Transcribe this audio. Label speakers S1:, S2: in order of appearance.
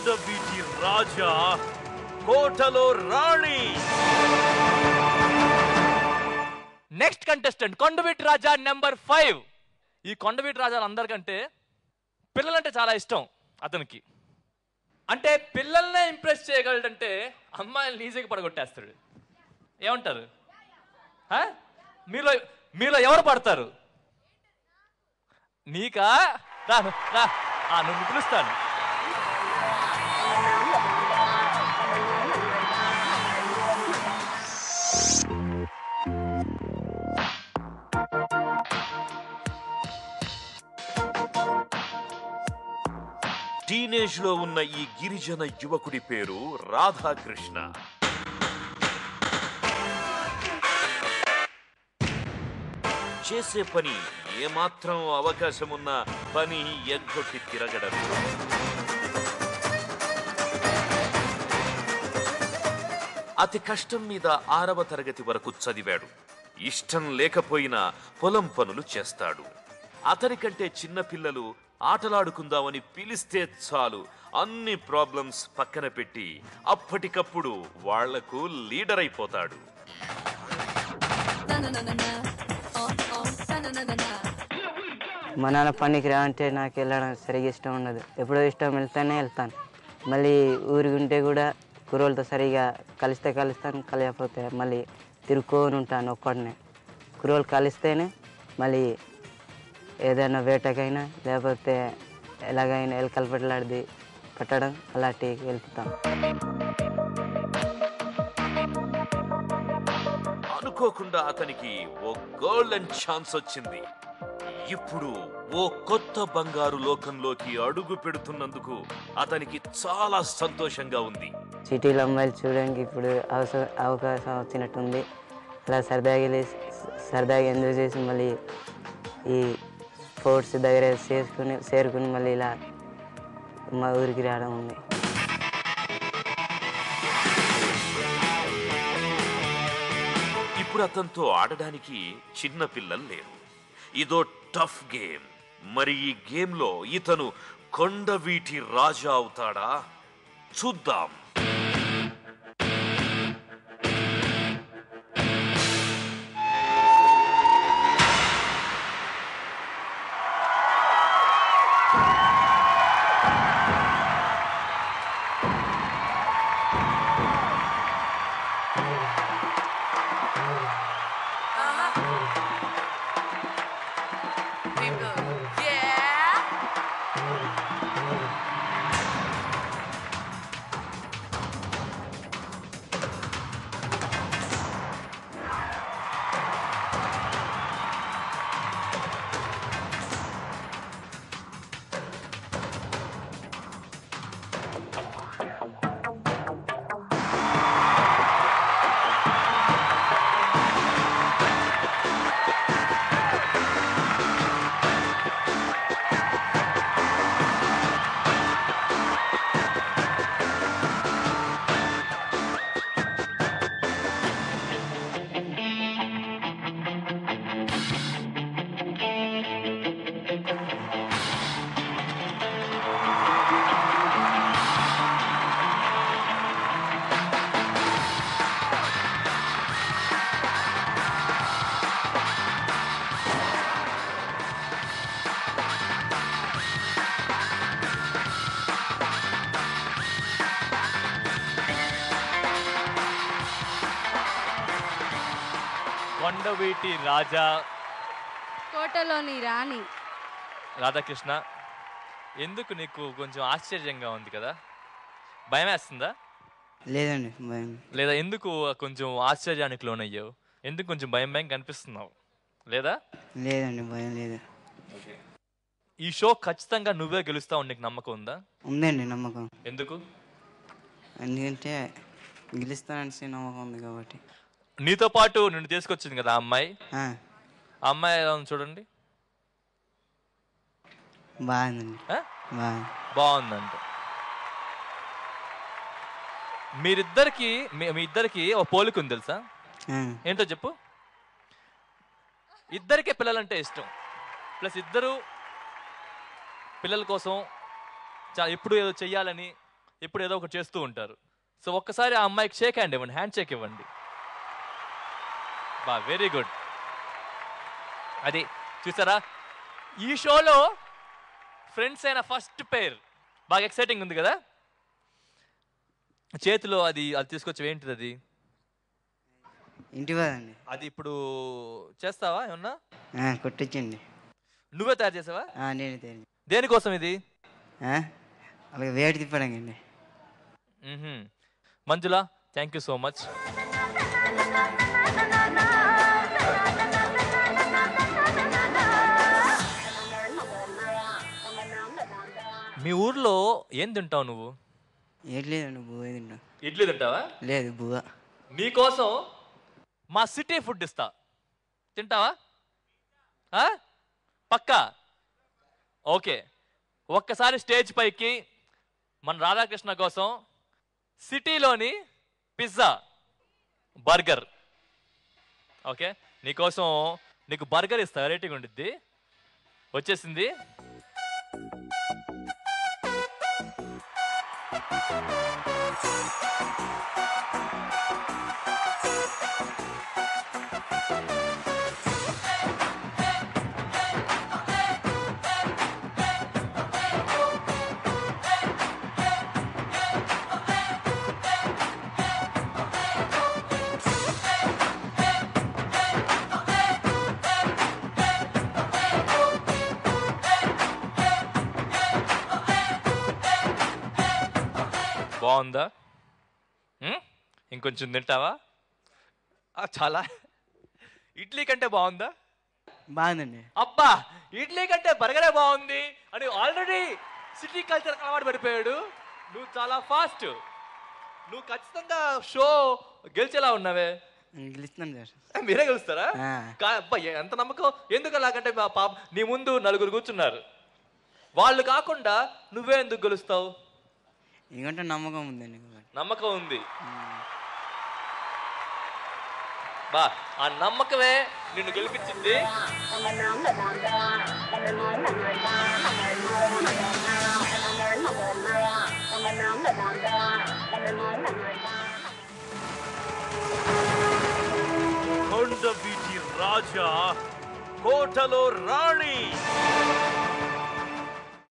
S1: కొండవీటి రాజా కోటలో రాణి.
S2: Next contestant కొండవీటి రాజా number 5. ఈ కొండవీటి రాజాలు అందరికంటే పిల్లలంటే చాలా ఇష్టం అతనికి. అంటే పిల్లల్నే ఇంప్రెస్ చేయగలడంటే అమ్మాయిని ఈజీగా పడగొట్టేస్తాడు. ఏమంటారు? మీలో ఎవరు పడతారు? నీకా? రా నువ్వు పిలుస్తాను.
S1: టీనేజ్ లో ఉన్న ఈ గిరిజన యువకుడి పేరు రాధాకృష్ణ. చేసే పని ఏమాత్రం అవకాశమున్న పని ఎగ్గొట్టి తిరగడం. అతి కష్టం మీద 6వ తరగతి వరకు చదివాడు. ఇష్టం లేకపోయినా పొలం పనులు చేస్తాడు. అతనికంటే చిన్న పిల్లలు ఆటలాడుకుందామని పిలిస్తే చాలు అన్ని ప్రాబ్లమ్స్ పక్కన పెట్టి అప్పటికప్పుడు వాళ్లకు లీడర్ అయిపోతాడు.
S3: మా నాన్న పనికి రా అంటే నాకు వెళ్ళడం సరిగ్గా ఇష్టం ఉండదు. ఎప్పుడో ఇష్టం వెళ్తానే వెళ్తాను. మళ్ళీ ఊరికి ఉంటే కూడా కుర్రోళ్ళతో సరిగా కలిస్తే కలుస్తాను, కలియకపోతే మళ్ళీ తిరుక్కొని ఉంటాను ఒక్కడనే. కుర్రోళ్ళు కలిస్తేనే మళ్ళీ ఏదైనా వేటకైనా లేకపోతే ఎలాగైనా ఎలకలు పట్టడం అలాంటివి వెళ్తాం.
S1: అనుకోకుండా అతనికి ఓ గోల్డెన్ ఛాన్స్ వచ్చింది. ఇప్పుడు ఓ కొత్త బంగారు లోకంలోకి అడుగు పెడుతున్నందుకు అతనికి చాలా సంతోషంగా ఉంది.
S3: సిటీలో అమ్మాయిలు చూడడానికి ఇప్పుడు అవకాశం వచ్చినట్టుంది. అలా సరదాగా ఎంజాయ్ చేసి మళ్ళీ ఈ స్పోర్ట్స్ దగ్గర చేరుకుని మళ్ళీ ఇలా మా ఊరికి రావడం ఉంది.
S1: ఇప్పుడు అతనితో ఆడడానికి చిన్న పిల్లలు లేరు. ఇదో టఫ్ గేమ్. మరి ఈ గేమ్ లో ఇతను కొండవీటి రాజా అవుతాడా? చూద్దాం.
S2: కొండవీటి రాజా
S4: కోటలోని రాణి
S2: రాధాకృష్ణ, ఎందుకు నీకు కొంచెం ఆశ్చర్యంగా ఉంది కదా? భయం వేస్తుందా?
S3: లేదండి భయం
S2: లేదా? ఎందుకు కొంచెం ఆశ్చర్యానికి లోనయ్యావు? ఎందుకు కొంచెం భయం కనిపిస్తున్నావు? లేదా?
S3: లేదండి భయం లేదు.
S2: ఈ షో ఖచ్చితంగా నువ్వే గెలుస్తావు, నీకు నమ్మకం ఉందా?
S3: ఉందండి నమ్మకం.
S2: ఎందుకు?
S3: ఎందుకంటే గెలుస్తానని నమ్మకం ఉంది కాబట్టి.
S2: నీతో పాటు నిన్ను తీసుకొచ్చింది కదా ఆ అమ్మాయి,
S3: ఆ
S2: అమ్మాయి ఎలా ఉంది చూడండి.
S3: బాగుందండి.
S2: బాగుందంట. మీ ఇద్దరికి ఒక పోలిక ఉంది తెలుసా? ఏంటో చెప్పు. ఇద్దరికే పిల్లలంటే ఇష్టం, ప్లస్ ఇద్దరు పిల్లల కోసం ఎప్పుడు ఏదో చెయ్యాలని, ఇప్పుడు ఏదో ఒకటి చేస్తూ ఉంటారు. సో ఒక్కసారి ఆ అమ్మాయికి షేక్ హ్యాండ్ ఇవ్వండి, హ్యాండ్ షేక్ ఇవ్వండి. బా, వెరీ గుడ్. అది చూసారా, ఈ షోలో ఫ్రెండ్స్ అయిన ఫస్ట్ పేర్ బాగా ఎక్సైటింగ్ ఉంది కదా. చేతిలో అది తీసుకొచ్చి ఏంటిది అది?
S3: ఇంటి పోదండి.
S2: అది ఇప్పుడు చేస్తావా ఏమన్నా?
S3: కొట్టించండి.
S2: నువ్వే తయారు చేసావా?
S3: నేను తయారు.
S2: దేనికోసం ఇది?
S3: అలాగే వేడి తిప్పడానికి అండి.
S2: మంజుల, థ్యాంక్ యూ సో మచ్. మీ ఊర్లో ఏం తింటావు నువ్వు?
S3: లేదండి, బువ్వ తింటా.
S2: ఇడ్లీ తింటావా?
S3: లేదు, బువ్వ.
S2: నీకోసం మా సిటీ ఫుడ్ ఇస్తా, తింటావా? పక్కా? ఓకే, ఒక్కసారి స్టేజ్ పైకి మన రాధాకృష్ణ కోసం సిటీలోని పిజ్జా, బర్గర్. ఓకే, నీకోసం నీకు బర్గర్ ఇస్తా, వెరైటీగా ఉండిద్ది. వచ్చేసింది. బాగుందా? ఇంకొంచెం తింటావా? చాలా. ఇడ్లీ కంటే బాగుందా?
S3: బాగుందండి.
S2: అబ్బా, ఇడ్లీ కంటే బర్గరే బాగుంది అని ఆల్రెడీ సిటీ కల్చర్ అలవాటు పడిపోయాడు. నువ్వు చాలా ఫాస్ట్. నువ్వు ఖచ్చితంగా షో గెలిచేలా ఉన్నావే.
S3: గెలుస్తున్నాను సార్.
S2: మీరే గెలుస్తారా? అబ్బా, ఎంత నమ్మకం. ఎందుకు అలాగంటే పాప నీ ముందు నలుగురు కూర్చున్నారు, వాళ్ళు కాకుండా నువ్వే ఎందుకు గెలుస్తావు?
S3: ఎందుకంటే నమ్మకం ఉందండి.
S2: నమ్మకం ఉంది. బా, ఆ నమ్మకమే నిన్ను గెలిపించింది.
S1: కొండవీటి రాజా, కోటలో రాణి.